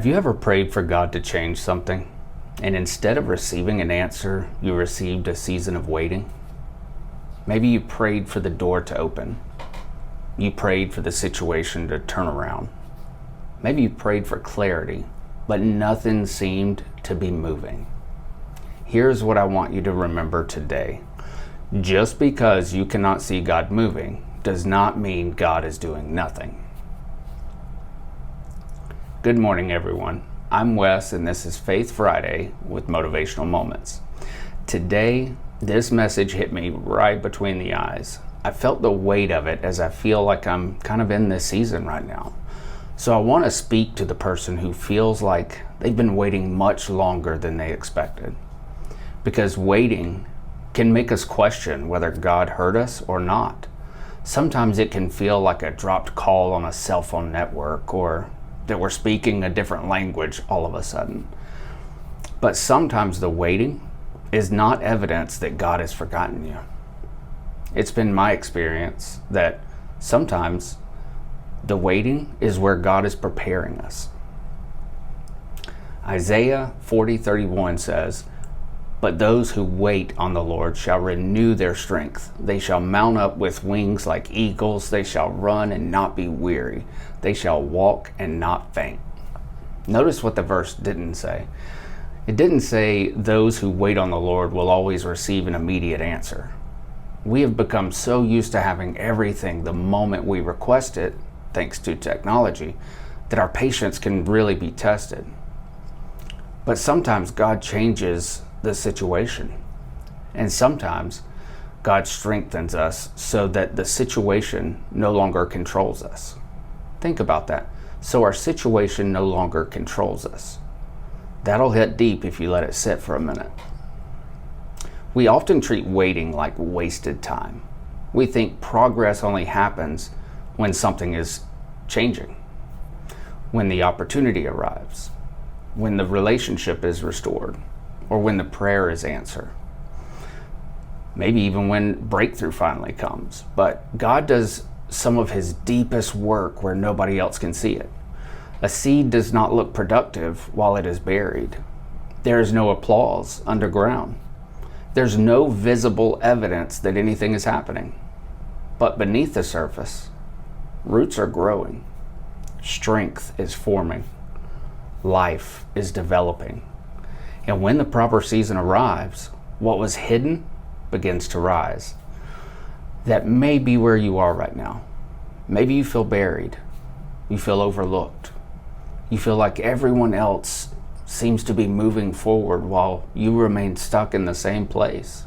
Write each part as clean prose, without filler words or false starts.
Have you ever prayed for God to change something, and instead of receiving an answer, you received a season of waiting? Maybe you prayed for the door to open. You prayed for the situation to turn around. Maybe you prayed for clarity, but nothing seemed to be moving. Here's what I want you to remember today. Just because you cannot see God moving does not mean God is doing nothing. Good morning, everyone. I'm Wes, and this is Faith Friday with Motivational Moments. Today, this message hit me right between the eyes. I felt the weight of it as I feel like I'm kind of in this season right now. So I want to speak to the person who feels like they've been waiting much longer than they expected. Because waiting can make us question whether God heard us or not. Sometimes it can feel like a dropped call on a cell phone network, or that we're speaking a different language all of a sudden. But sometimes the waiting is not evidence that God has forgotten you. It's been my experience that sometimes the waiting is where God is preparing us. Isaiah 40:31 says, "But those who wait on the Lord shall renew their strength. They shall mount up with wings like eagles. They shall run and not be weary. They shall walk and not faint." Notice what the verse didn't say. It didn't say those who wait on the Lord will always receive an immediate answer. We have become so used to having everything the moment we request it, thanks to technology, that our patience can really be tested. But sometimes God changes the situation. And sometimes God strengthens us so that the situation no longer controls us. Think about that. So our situation no longer controls us. That'll hit deep if you let it sit for a minute. We often treat waiting like wasted time. We think progress only happens when something is changing, when the opportunity arrives, when the relationship is restored, or when the prayer is answered. Maybe even when breakthrough finally comes. But God does some of his deepest work where nobody else can see it. A seed does not look productive while it is buried. There is no applause underground. There's no visible evidence that anything is happening. But beneath the surface, roots are growing. Strength is forming. Life is developing. And when the proper season arrives, what was hidden begins to rise. That may be where you are right now. Maybe you feel buried. You feel overlooked. You feel like everyone else seems to be moving forward while you remain stuck in the same place.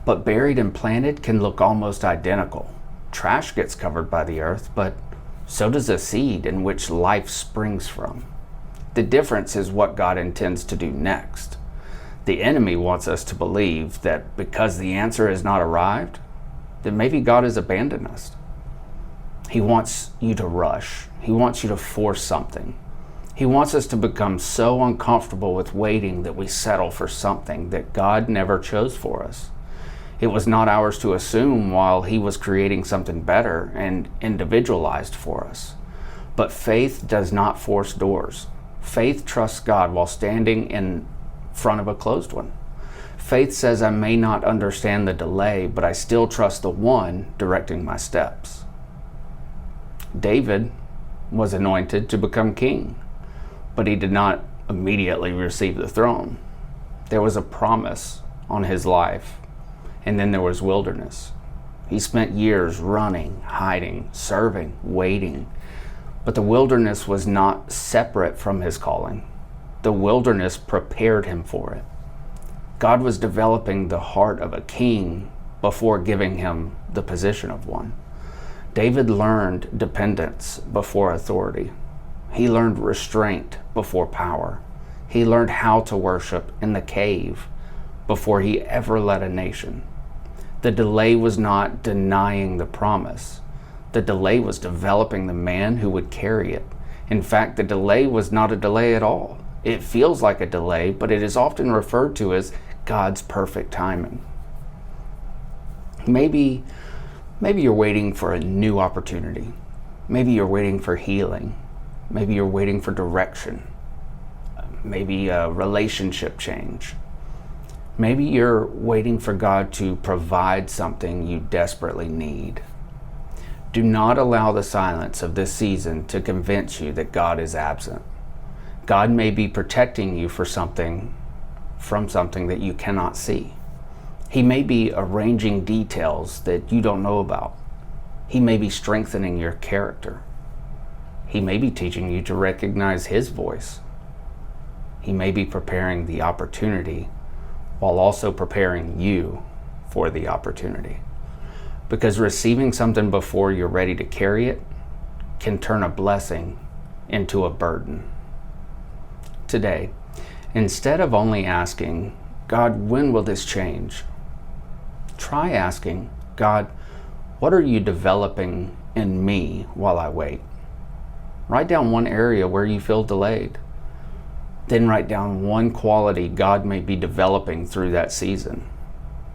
But buried and planted can look almost identical. Trash gets covered by the earth, but so does a seed in which life springs from. The difference is what God intends to do next. The enemy wants us to believe that because the answer has not arrived, that maybe God has abandoned us. He wants you to rush. He wants you to force something. He wants us to become so uncomfortable with waiting that we settle for something that God never chose for us. It was not ours to assume while he was creating something better and individualized for us. But faith does not force doors. Faith trusts God while standing in front of a closed one. Faith says, I may not understand the delay, but I still trust the one directing my steps. David was anointed to become king, but he did not immediately receive the throne. There was a promise on his life, and then there was wilderness. He spent years running, hiding, serving, waiting. But the wilderness was not separate from his calling. The wilderness prepared him for it. God was developing the heart of a king before giving him the position of one. David learned dependence before authority. He learned restraint before power. He learned how to worship in the cave before he ever led a nation. The delay was not denying the promise. The delay was developing the man who would carry it. In fact, the delay was not a delay at all. It feels like a delay, but it is often referred to as God's perfect timing. Maybe you're waiting for a new opportunity. Maybe you're waiting for healing. Maybe you're waiting for direction. maybe a relationship change. Maybe you're waiting for God to provide something you desperately need. Do not allow the silence of this season to convince you that God is absent. God may be protecting you from something that you cannot see. He may be arranging details that you don't know about. He may be strengthening your character. He may be teaching you to recognize His voice. He may be preparing the opportunity while also preparing you for the opportunity. Because receiving something before you're ready to carry it can turn a blessing into a burden. Today, instead of only asking, God, when will this change? Try asking, God, what are you developing in me while I wait? Write down one area where you feel delayed. Then write down one quality God may be developing through that season.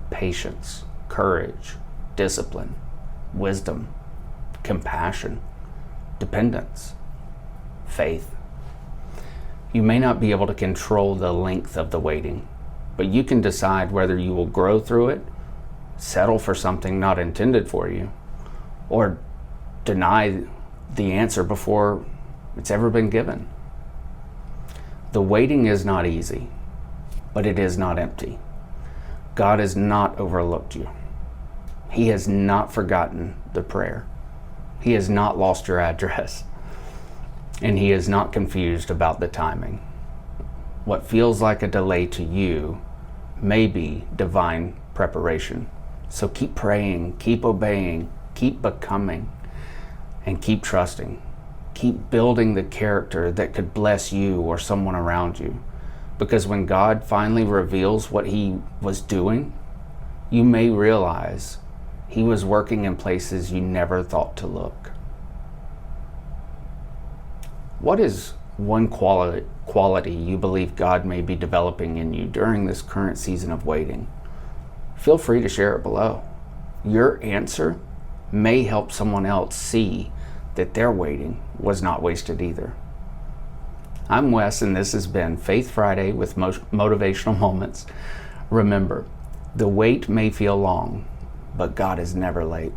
Patience, courage, discipline, wisdom, compassion, dependence, faith. You may not be able to control the length of the waiting, but you can decide whether you will grow through it, settle for something not intended for you, or deny the answer before it's ever been given. The waiting is not easy, but it is not empty. God has not overlooked you. He has not forgotten the prayer. He has not lost your address. And He is not confused about the timing. What feels like a delay to you may be divine preparation. So keep praying, keep obeying, keep becoming, and keep trusting. Keep building the character that could bless you or someone around you. Because when God finally reveals what He was doing, you may realize He was working in places you never thought to look. What is one quality you believe God may be developing in you during this current season of waiting? Feel free to share it below. Your answer may help someone else see that their waiting was not wasted either. I'm Wes, and this has been Faith Friday with Motivational Moments. Remember, the wait may feel long, but God is never late.